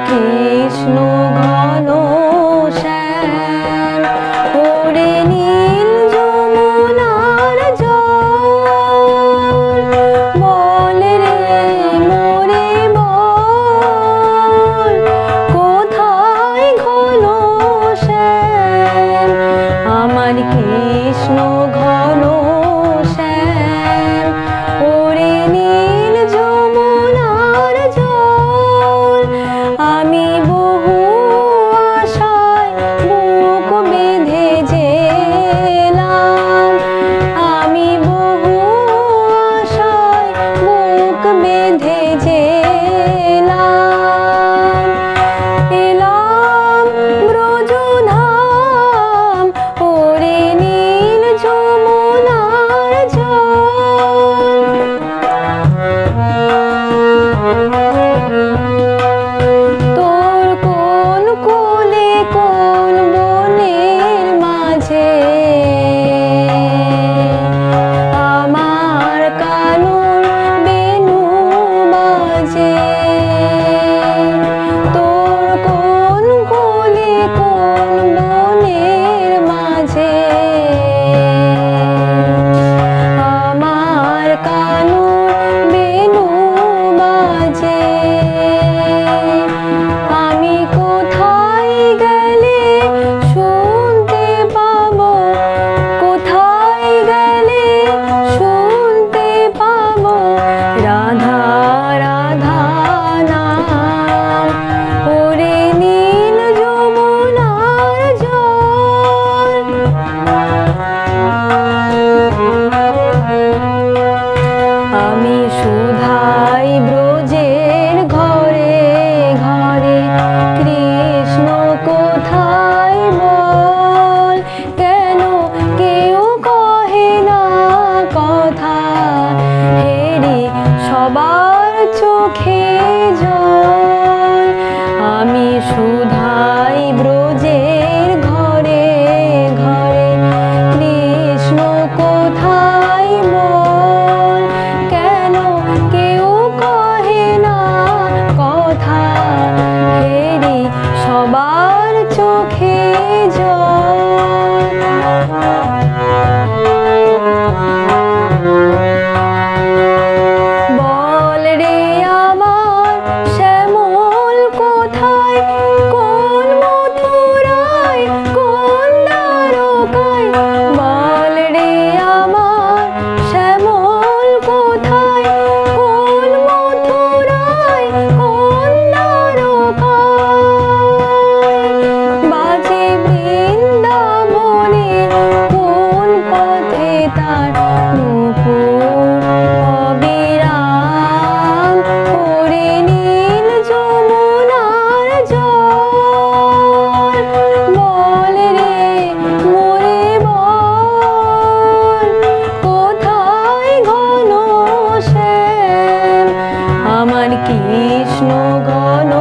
কৃষ্ণ ঘন শ্যাম ওরে নীল যমুনার জল বল রে মোরে বল কোথায় ঘন শ্যাম আমার কৃষ্ণ ঘন শ্যাম ওরে নীল যমুনার জল আমি বহু আশায় বুক বেঁধে যেলাম আমি বহু আশায় বুক বেঁধে যেলাম এলাম ব্রজধাম ওরে নীল যমুনার জল তোর কোন কোলে কোন বনের মাঝে আমার কানুর বেনু বাজে তোর কোন কোলে কোন বনের মাঝে আমার কানুর বেনু বাজে আমি কোথায় গেলে শুনতে পাবো কোথায় গেলে শুনতে পাবো রাধা রাধা নাম ওরে নীল যমুনার জল আমি সুধাই ব্রজের ঘরে ঘরে কৃষ্ণ কোথায় বল কেন কেউ কহে না কথা হেরি সবার চোখে জল আমি সুধাই ব্রজের ঘরে ঘরে কৃষ্ণ কোথায় বল কেন কেউ কহে না কথা হেরি সবার চোখে জল বল রে আমার শ্যামল কোথায় কোন মথুরায় কোন দ্বারকায় বল রে আমার শ্যামল কোথায় কোন মথুরায় কোন দ্বারকায় বাজে বৃন্দাবনের কোন পথে তার নূপুর অবিরাম ওরে নীল যমুনার জল বল রে মোরে বল কোথায় ঘন শ্যাম আমার কৃষ্ণ ঘন